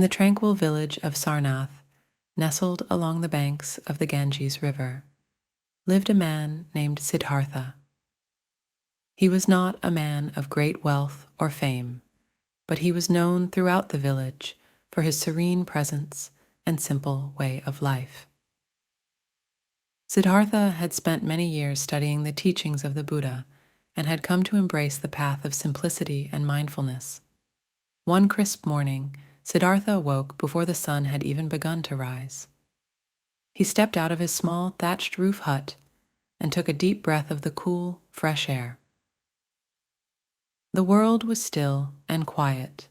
the tranquil village of Sarnath, nestled along the banks of the Ganges River, lived a man named Siddhartha. He was not a man of great wealth or fame, but he was known throughout the village for his serene presence and simple way of life. Siddhartha had spent many years studying the teachings of the Buddha and had come to embrace the path of simplicity and mindfulness. One crisp morning, Siddhartha awoke before the sun had even begun to rise. He stepped out of his small thatched roof hut and took a deep breath of the cool, fresh air. The world was still and quiet,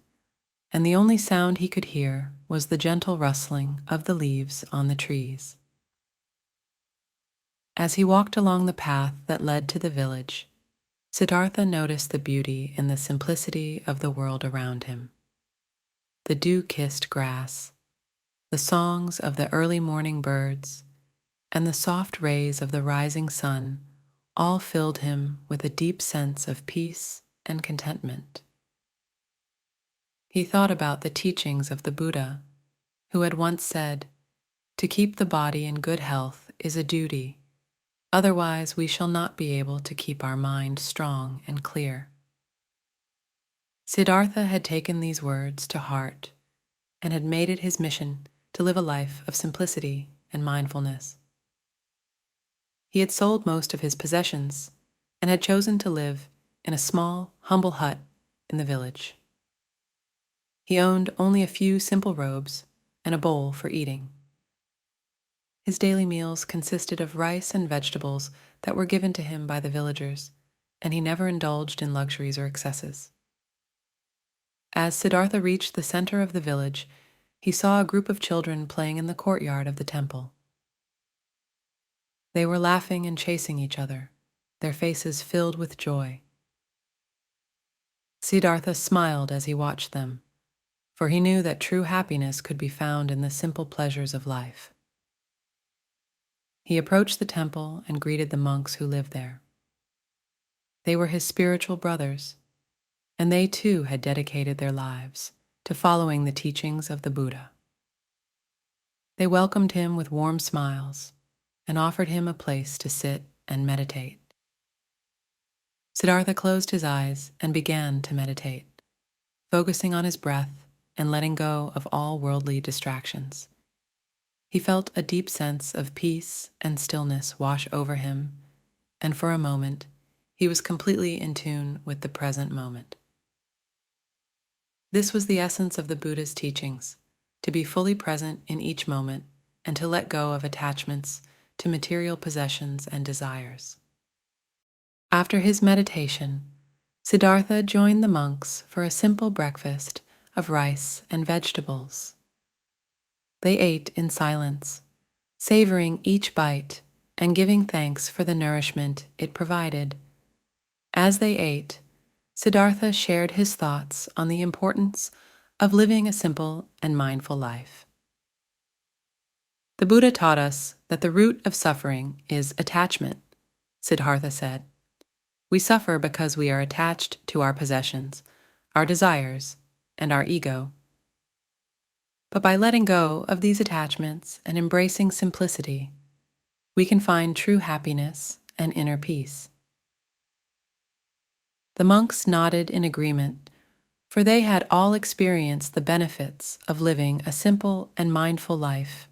and the only sound he could hear was the gentle rustling of the leaves on the trees. As he walked along the path that led to the village, Siddhartha noticed the beauty in the simplicity of the world around him. The dew-kissed grass, the songs of the early morning birds, and the soft rays of the rising sun all filled him with a deep sense of peace and contentment. He thought about the teachings of the Buddha, who had once said, "To keep the body in good health is a duty. Otherwise, we shall not be able to keep our mind strong and clear." Siddhartha had taken these words to heart and had made it his mission to live a life of simplicity and mindfulness. He had sold most of his possessions and had chosen to live in a small, humble hut in the village. He owned only a few simple robes and a bowl for eating. His daily meals consisted of rice and vegetables that were given to him by the villagers, and he never indulged in luxuries or excesses. As Siddhartha reached the center of the village, he saw a group of children playing in the courtyard of the temple. They were laughing and chasing each other, their faces filled with joy. Siddhartha smiled as he watched them, for he knew that true happiness could be found in the simple pleasures of life. He approached the temple and greeted the monks who lived there. They were his spiritual brothers, and they too had dedicated their lives to following the teachings of the Buddha. They welcomed him with warm smiles and offered him a place to sit and meditate. Siddhartha closed his eyes and began to meditate, focusing on his breath and letting go of all worldly distractions. He felt a deep sense of peace and stillness wash over him, and for a moment, he was completely in tune with the present moment. This was the essence of the Buddha's teachings, to be fully present in each moment and to let go of attachments to material possessions and desires. After his meditation, Siddhartha joined the monks for a simple breakfast of rice and vegetables. They ate in silence, savoring each bite and giving thanks for the nourishment it provided. As they ate, Siddhartha shared his thoughts on the importance of living a simple and mindful life. The Buddha taught us that the root of suffering is attachment, Siddhartha said. We suffer because we are attached to our possessions, our desires, and our ego. But by letting go of these attachments and embracing simplicity, we can find true happiness and inner peace. The monks nodded in agreement, for they had all experienced the benefits of living a simple and mindful life.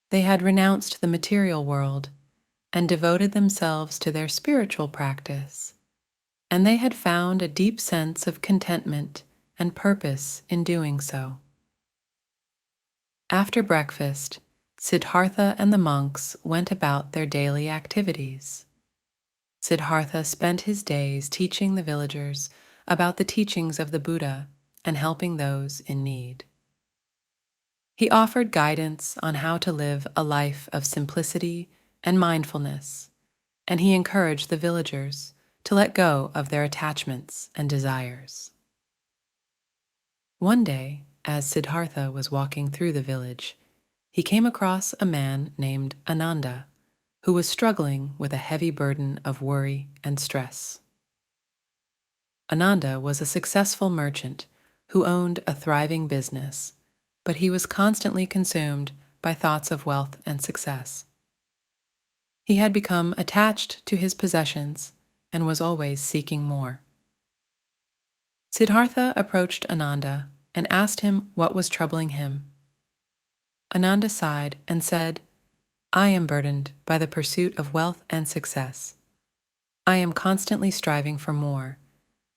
They had renounced the material world and devoted themselves to their spiritual practice, and they had found a deep sense of contentment and purpose in doing so. After breakfast, Siddhartha and the monks went about their daily activities. Siddhartha spent his days teaching the villagers about the teachings of the Buddha and helping those in need. He offered guidance on how to live a life of simplicity and mindfulness, and he encouraged the villagers to let go of their attachments and desires. One day, as Siddhartha was walking through the village, he came across a man named Ananda, who was struggling with a heavy burden of worry and stress. Ananda was a successful merchant who owned a thriving business, but he was constantly consumed by thoughts of wealth and success. He had become attached to his possessions and was always seeking more. Siddhartha approached Ananda and asked him what was troubling him. Ananda sighed and said, "I am burdened by the pursuit of wealth and success. I am constantly striving for more,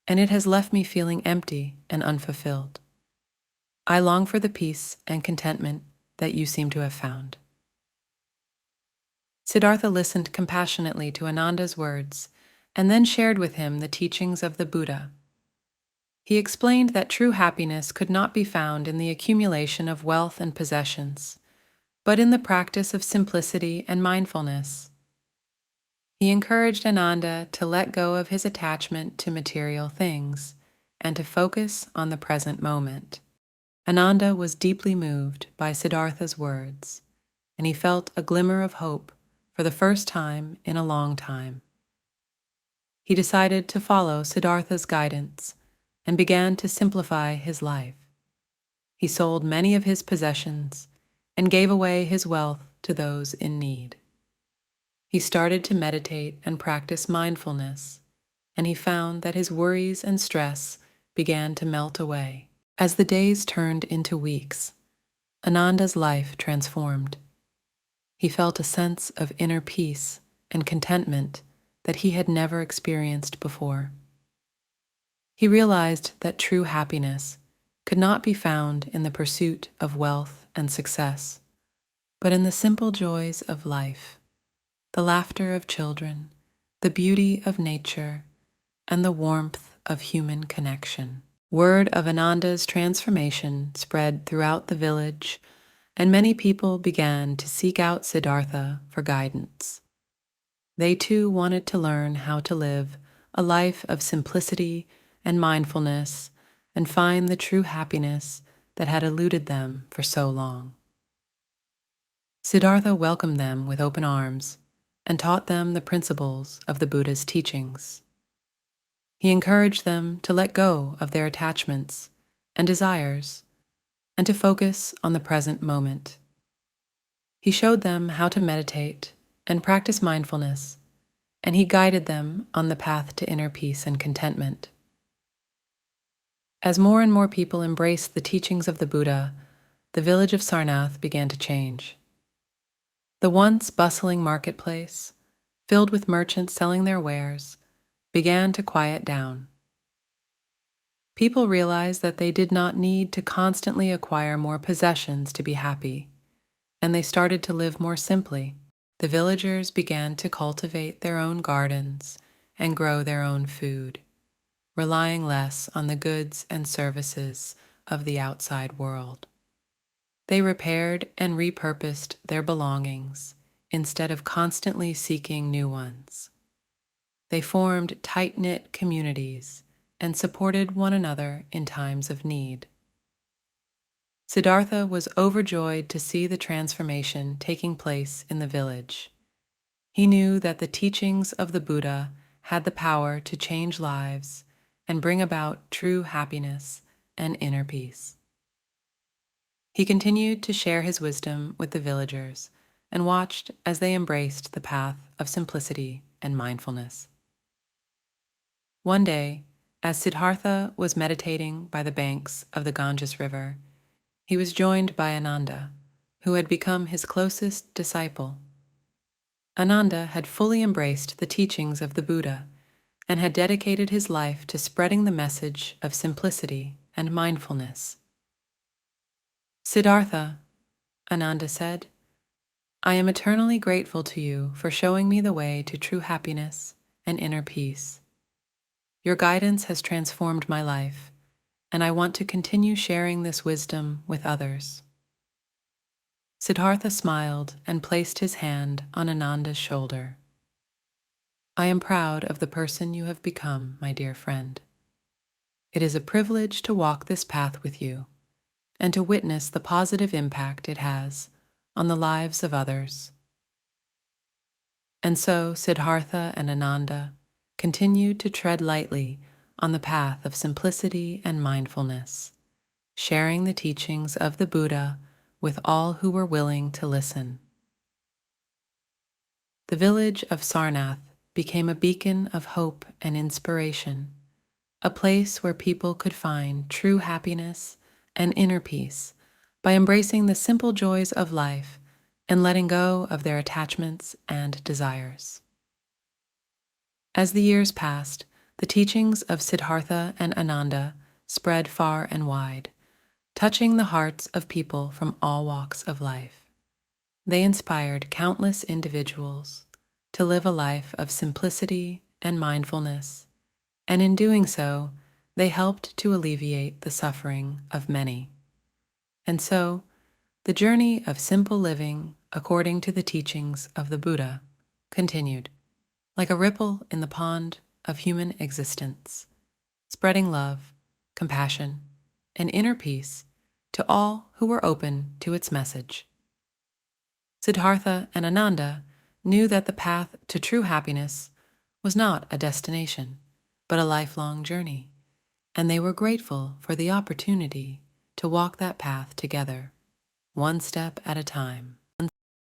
and it has left me feeling empty and unfulfilled. I long for the peace and contentment that you seem to have found." Siddhartha listened compassionately to Ananda's words and then shared with him the teachings of the Buddha. He explained that true happiness could not be found in the accumulation of wealth and possessions, but in the practice of simplicity and mindfulness. He encouraged Ananda to let go of his attachment to material things and to focus on the present moment. Ananda was deeply moved by Siddhartha's words, and he felt a glimmer of hope for the first time in a long time. He decided to follow Siddhartha's guidance and began to simplify his life. He sold many of his possessions and gave away his wealth to those in need. He started to meditate and practice mindfulness, and he found that his worries and stress began to melt away. As the days turned into weeks, Ananda's life transformed. He felt a sense of inner peace and contentment that he had never experienced before. He realized that true happiness could not be found in the pursuit of wealth and success, but in the simple joys of life, the laughter of children, the beauty of nature, and the warmth of human connection. Word of Ananda's transformation spread throughout the village, and many people began to seek out Siddhartha for guidance. They too wanted to learn how to live a life of simplicity and mindfulness and find the true happiness that had eluded them for so long. Siddhartha welcomed them with open arms and taught them the principles of the Buddha's teachings. He encouraged them to let go of their attachments and desires and to focus on the present moment. He showed them how to meditate and practice mindfulness, and he guided them on the path to inner peace and contentment. As more and more people embraced the teachings of the Buddha, the village of Sarnath began to change. The once bustling marketplace, filled with merchants selling their wares, began to quiet down. People realized that they did not need to constantly acquire more possessions to be happy, and they started to live more simply. The villagers began to cultivate their own gardens and grow their own food, relying less on the goods and services of the outside world. They repaired and repurposed their belongings instead of constantly seeking new ones. They formed tight-knit communities and supported one another in times of need. Siddhartha was overjoyed to see the transformation taking place in the village. He knew that the teachings of the Buddha had the power to change lives and bring about true happiness and inner peace. He continued to share his wisdom with the villagers and watched as they embraced the path of simplicity and mindfulness. One day, as Siddhartha was meditating by the banks of the Ganges River, he was joined by Ananda, who had become his closest disciple. Ananda had fully embraced the teachings of the Buddha and had dedicated his life to spreading the message of simplicity and mindfulness. "Siddhartha," Ananda said, "I am eternally grateful to you for showing me the way to true happiness and inner peace. Your guidance has transformed my life, and I want to continue sharing this wisdom with others." Siddhartha smiled and placed his hand on Ananda's shoulder. "I am proud of the person you have become, my dear friend. It is a privilege to walk this path with you and to witness the positive impact it has on the lives of others." And so Siddhartha and Ananda continued to tread lightly on the path of simplicity and mindfulness, sharing the teachings of the Buddha with all who were willing to listen. The village of Sarnath became a beacon of hope and inspiration, a place where people could find true happiness and inner peace by embracing the simple joys of life and letting go of their attachments and desires. As the years passed, the teachings of Siddhartha and Ananda spread far and wide, touching the hearts of people from all walks of life. They inspired countless individuals to live a life of simplicity and mindfulness, and in doing so, they helped to alleviate the suffering of many. And so, the journey of simple living according to the teachings of the Buddha continued, like a ripple in the pond of human existence, spreading love, compassion, and inner peace to all who were open to its message. Siddhartha and Ananda knew that the path to true happiness was not a destination, but a lifelong journey, and they were grateful for the opportunity to walk that path together, one step at a time.